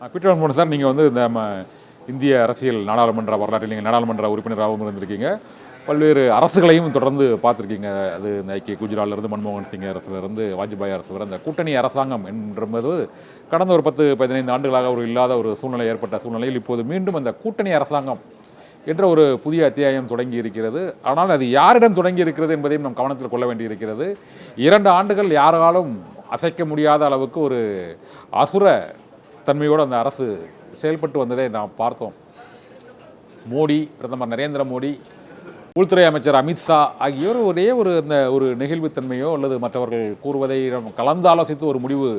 Peter மன்மோகன் sir, நீங்கள் வந்து இந்த இந்திய அரசியல் நாடாளுமன்ற வரலாற்றில் நீங்கள் நாடாளுமன்ற உறுப்பினராகவும் இருந்திருக்கீங்க, பல்வேறு அரசுகளையும் தொடர்ந்து பார்த்துருக்கீங்க. அது இந்த ஐக்கிய குஜராத்திலிருந்து மன்மோகன் சிங் அரசுலேருந்து வாஜ்பாய் அரசு வரை அந்த கூட்டணி அரசாங்கம் என்பது கடந்த ஒரு 10-15 ஆண்டுகளாக ஒரு இல்லாத ஒரு சூழ்நிலை ஏற்பட்ட சூழ்நிலையில் இப்போது மீண்டும் அந்த கூட்டணி அரசாங்கம் என்ற ஒரு புதிய அத்தியாயம் தொடங்கி இருக்கிறது. ஆனால் அது யாரிடம் தொடங்கி இருக்கிறது என்பதையும் நாம் கவனத்தில் கொள்ள வேண்டியிருக்கிறது. 2 ஆண்டுகள் யாராலும் அசைக்க முடியாத அளவுக்கு ஒரு அசுர தன்மையோடு அந்த அரசு செயல்பட்டு வந்ததை நாம் பார்த்தோம். மோடி, பிரதமர் நரேந்திர மோடி, உள்துறை அமைச்சர் அமித்ஷா ஆகியோர் அந்த ஒரு நெகிழ்வுத்தன்மையோ அல்லது மற்றவர்கள் கூறுவதை கலந்து ஆலோசித்து ஒரு முடிவு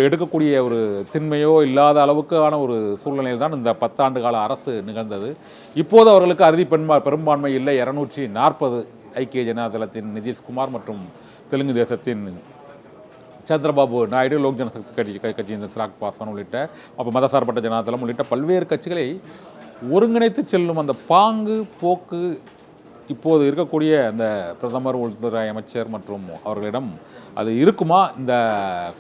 எடுக்கக்கூடிய ஒரு திண்மையோ இல்லாத அளவுக்கான ஒரு சூழ்நிலையில் தான் இந்த 10 ஆண்டு கால அரசு நிகழ்ந்தது. இப்போது அவர்களுக்கு அறுதி பெரும்பான்மை இல்லை. 240 ஐக்கிய ஜனதாதளத்தின் நிதிஷ்குமார் மற்றும் தெலுங்கு தேசத்தின் சந்திரபாபு நாயுடு, லோக் ஜனசக்தி கட்சியின் சிராக் பாஸ்வான் உள்ளிட்ட மதசார்பற்ற ஜனதாதளம் உள்ளிட்ட பல்வேறு கட்சிகளை ஒருங்கிணைத்து செல்லும் அந்த பாங்கு போக்கு இப்போது இருக்கக்கூடிய அந்த பிரதமர், உள்துறை அமைச்சர் மற்றும் அவர்களிடம் அது இருக்குமா? இந்த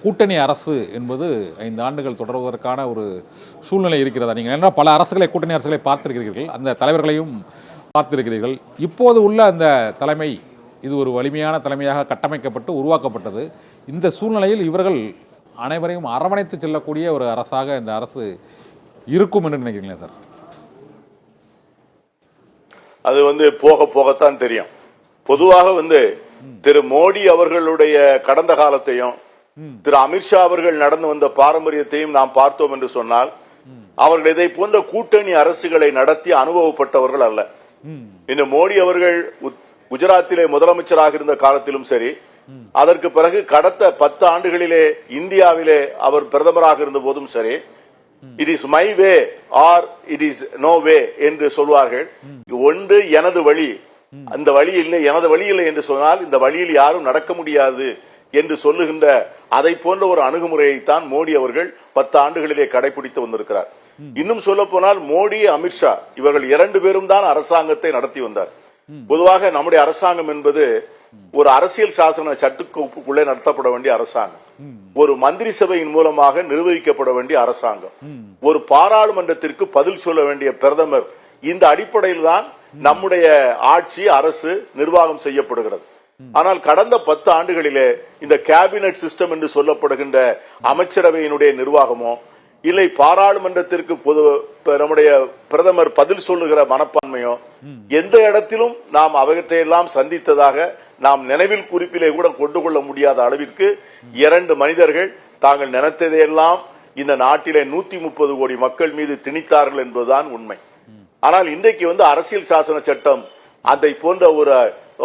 கூட்டணி அரசு என்பது 5 ஆண்டுகள் தொடர்வதற்கான ஒரு சூழ்நிலை இருக்கிறதா? நீங்கள் என்ன பல அரசுகளை, கூட்டணி அரசுகளை பார்த்திருக்கிறீர்கள், அந்த தலைவர்களையும் பார்த்திருக்கிறீர்கள். இப்போது உள்ள அந்த தலைமை இது ஒரு வலிமையான தலைமையாக கட்டமைக்கப்பட்டு உருவாக்கப்பட்டது. இந்த சூழ்நிலையில் இவர்கள் அனைவரையும் அரவணைத்து செல்லக்கூடிய ஒரு அரசாக இந்த அரசு இருக்கும் என்று நினைக்கிறீங்களா சார்? அது போக போகத்தான் தெரியும். பொதுவாக திரு மோடி அவர்களுடைய கடந்த காலத்தையும் திரு அமித்ஷா அவர்கள் நடந்து வந்த பாரம்பரியத்தையும் நாம் பார்த்தோம் என்று சொன்னால், அவர்கள் இதை போன்ற கூட்டணி அரசுகளை நடத்தி அனுபவப்பட்டவர்கள் அல்ல. இந்த மோடி அவர்கள் குஜராத்திலே முதலமைச்சராக இருந்த காலத்திலும் சரி, அதற்கு பிறகு கடந்த 10 ஆண்டுகளிலே இந்தியாவிலே அவர் பிரதமராக இருந்த போதும் சரி, it is my way or it is no way என்று சொல்வார்கள். ஒன்று எனது வழி, அந்த வழி இல்லை, எனது வழி இல்லை என்று சொன்னால் இந்த வழியில் யாரும் நடக்க முடியாது என்று சொல்லுகின்ற அதை போன்ற ஒரு அணுகுமுறையைத்தான் மோடி அவர்கள் 10 ஆண்டுகளிலே கடைபிடித்து வந்திருக்கிறார். இன்னும் சொல்ல போனால் மோடி, அமித்ஷா இவர்கள் 2 பேரும் தான் அரசாங்கத்தை நடத்தி வந்தார். பொதுவாக நம்முடைய அரசாங்கம் என்பது ஒரு அரசியல் சாசன சட்டத்துக்குள்ளே நடத்தப்பட வேண்டிய அரசாங்கம், ஒரு மந்திரி சபையின் மூலமாக நிர்வகிக்கப்பட வேண்டிய அரசாங்கம், ஒரு பாராளுமன்றத்திற்கு பதில் சொல்ல வேண்டிய பிரதமர். இந்த அடிப்படையில் தான் நம்முடைய ஆட்சி, அரசு நிர்வாகம் செய்யப்படுகிறது. ஆனால் கடந்த 10 ஆண்டுகளிலே இந்த கேபினட் சிஸ்டம் என்று சொல்லப்படுகின்ற அமைச்சரவையினுடைய நிர்வாகமோ இல்லை பாராளுமன்றத்திற்கு நம்முடைய பிரதமர் பதில் சொல்லுகிற மனப்பான்மையோ எந்த இடத்திலும் நாம் அவற்றையெல்லாம் சந்தித்ததாக நாம் நினைவில் குறிப்பிலே கூட கொண்டு கொள்ள முடியாத அளவிற்கு 2 மனிதர்கள் தாங்கள் நினைத்ததையெல்லாம் இந்த நாட்டிலே 130 கோடி மக்கள் மீது திணித்தார்கள் என்பதுதான் உண்மை. ஆனால் இன்றைக்கு அரசியல் சாசன சட்டம் அதை போன்ற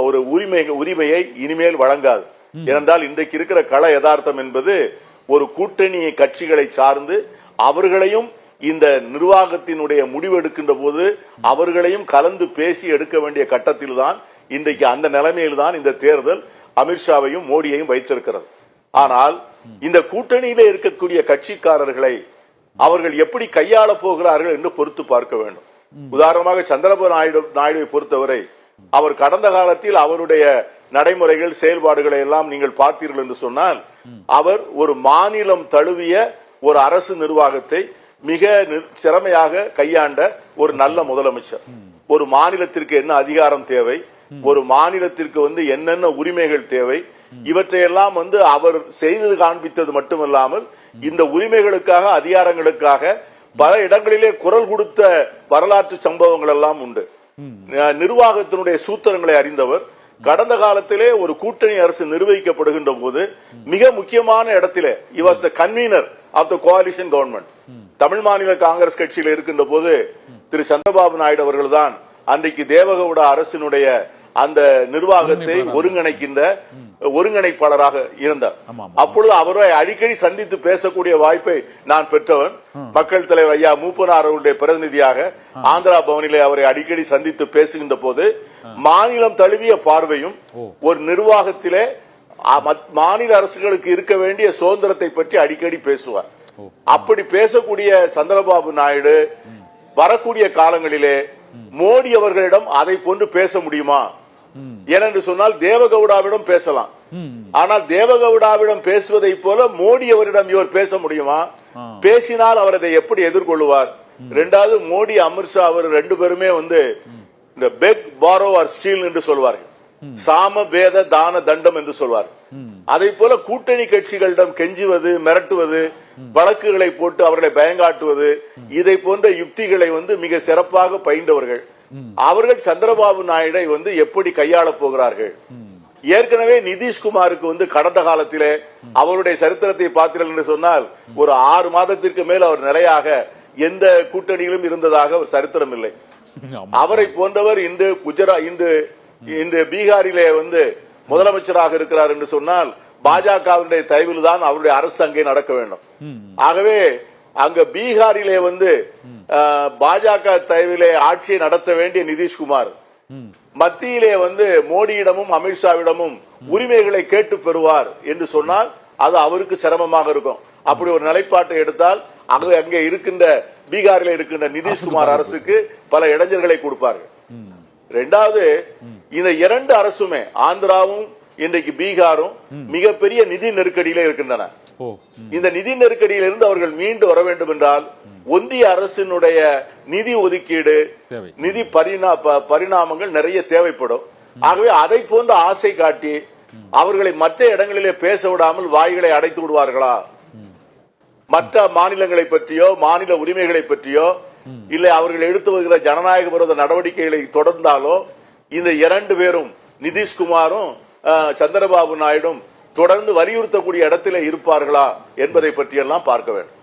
ஒரு உரிமையை இனிமேல் வழங்காது. ஏனென்றால் இன்றைக்கு இருக்கிற கள யதார்த்தம் என்பது ஒரு கூட்டணி கட்சிகளை சார்ந்து அவர்களையும் இந்த நிர்வாகத்தினுடைய முடிவு எடுக்கின்ற போது அவர்களையும் கலந்து பேசி எடுக்க வேண்டிய கட்டத்தில் தான் இன்றைக்கு அந்த நிலைமையில் தான் இந்த தேர்தல் அமித்ஷாவையும் மோடியையும் வைத்திருக்கிறது. ஆனால் இந்த கூட்டணியிலே இருக்கக்கூடிய கட்சிக்காரர்களை அவர்கள் எப்படி கையாள போகிறார்கள் என்று பொறுத்து பார்க்க வேண்டும். உதாரணமாக சந்திரபாபு நாயுடுவை பொறுத்தவரை அவர் கடந்த காலத்தில் அவருடைய நடைமுறைகள், செயல்பாடுகளை எல்லாம் நீங்கள் பார்த்தீர்கள் என்று சொன்னால், அவர் ஒரு மாநிலம் தழுவிய ஒரு அரசு நிர்வாகத்தை மிக திறமையாக கையாண்ட ஒரு நல்ல முதலமைச்சர். ஒரு மாநிலத்திற்கு என்ன அதிகாரம் தேவை, ஒரு மாநிலத்திற்கு என்னென்ன உரிமைகள் தேவை, இவற்றையெல்லாம் அவர் செய்து காண்பித்தது மட்டுமல்லாமல் இந்த உரிமைகளுக்காக, அதிகாரங்களுக்காக பல இடங்களிலே குரல் கொடுத்த வரலாற்று சம்பவங்கள் எல்லாம் உண்டு. நிர்வாகத்தினுடைய சூத்திரங்களை அறிந்தவர். கடந்த காலத்திலே ஒரு கூட்டணி அரசு நிர்வகிக்கப்படுகின்ற போது மிக முக்கியமான இடத்திலே he was the convener of the coalition government. Tamil மாநில காங்கிரஸ் கட்சியில் இருக்கின்ற போது திரு சந்திரபாபு நாயுடு அவர்கள் தான் அன்றைக்கு தேவகவுடா அரசினுடைய அந்த நிர்வாகத்தை ஒருங்கிணைக்கின்ற ஒருங்கிணைப்பாளராக இருந்தார். அப்பொழுது அவரை அடிக்கடி சந்தித்து பேசக்கூடிய வாய்ப்பை நான் பெற்றவன். மக்கள் தலைவர் ஐயா மூப்பனார் அவருடைய பிரதிநிதியாக ஆந்திரா பவனிலே அவரை அடிக்கடி சந்தித்து பேசுகின்ற போது மாநிலம் தழுவிய பார்வையும் ஒரு நிர்வாகத்திலே மாநில அரசுகளுக்கு இருக்க வேண்டிய சுதந்திரத்தை பற்றி அடிக்கடி பேசுவார். அப்படி பேசக்கூடிய சந்திரபாபு நாயுடு வரக்கூடிய காலங்களிலே மோடி அவர்களிடம் அதை போன்று பேச முடியுமா? ஏனென்று சொன்னால் தேவகவுடாவிடம் பேசலாம், ஆனால் தேவகவுடாவிடம் பேசுவதை போல மோடி அவரிடம் இவர் பேச முடியுமா? பேசினால் அவர் அதை எப்படி எதிர்கொள்வார்? இரண்டாவது, மோடி அமித்ஷா அவர் ரெண்டு பேருமே வந்து இந்த பெக் பாரோ ஆர் ஸ்டீல் என்று சொல்வார்கள், சாம வேத தான தண்டம் என்று சொல்வார். அதை போல கூட்டணி கட்சிகளிடம் கெஞ்சுவது, மிரட்டுவது, வழக்குகளை போட்டு அவர்களை பயங்காட்டுவது, இதை போன்ற யுக்திகளை வந்து மிக சிறப்பாக பயின்றவர்கள். அவர்கள் சந்திரபாபு நாயுடை வந்து எப்படி கையாள போகிறார்கள்? ஏற்கனவே நிதிஷ்குமாருக்கு வந்து கடந்த காலத்திலே அவருடைய சரித்திரத்தை பார்த்தீர்கள் என்று சொன்னால் ஒரு 6 மாதத்திற்கு மேல் அவர் நிலையாக எந்த கூட்டணியிலும் இருந்ததாக ஒரு சரித்திரம் இல்லை. அவரை போன்றவர் இன்று பீகாரிலே வந்து முதலமைச்சராக இருக்கிறார் என்று சொன்னால் பாஜகவினுடைய தயவில் தான் அவருடைய அரசு அங்கே நடக்க வேண்டும். ஆகவே அங்க பீகாரிலே வந்து பாஜக தயவிலே ஆட்சியை நடத்த வேண்டிய நிதிஷ்குமார் மத்தியிலே வந்து மோடியிடமும் அமித்ஷாவிடமும் உரிமைகளை கேட்டு பெறுவார் என்று சொன்னால் அது அவருக்கு சிரமமாக இருக்கும். அப்படி ஒரு நிலைப்பாட்டை எடுத்தால் அங்கே இருக்கின்ற பீகாரில் இருக்கின்ற நிதிஷ்குமார் அரசுக்கு பல இடைஞ்சல்களை கொடுப்பார்கள். இரண்டாவது, இந்த 2 அரசுமே ஆந்திராவும் இன்றைக்கு பீகாரும் மிகப்பெரிய நிதி நெருக்கடியில இருக்கின்றன. இந்த நிதி நெருக்கடியிலிருந்து அவர்கள் மீண்டு வர வேண்டும் என்றால் ஒன்றிய அரசினுடைய நிதி ஒதுக்கீடு, நிதி பரிணாமங்கள் நிறைய தேவைப்படும். ஆகவே அதை போன்ற ஆசை காட்டி அவர்களை மற்ற இடங்களிலே பேச விடாமல் வாய்களை அடைத்து விடுவார்களா? மற்ற மாநிலங்களை பற்றியோ மாநில உரிமைகளை பற்றியோ இல்லை அவர்கள் எடுத்து வருகிற ஜனநாயக விரோத நடவடிக்கைகளை தொடர்ந்தாலோ இந்த 2 பேரும் நிதிஷ்குமாரும் சந்திரபாபு நாயுடும் தொடர்ந்து வலியுறுத்தக்கூடிய இடத்திலே இருப்பார்களா என்பதை பற்றியெல்லாம் பார்க்க வேண்டும்.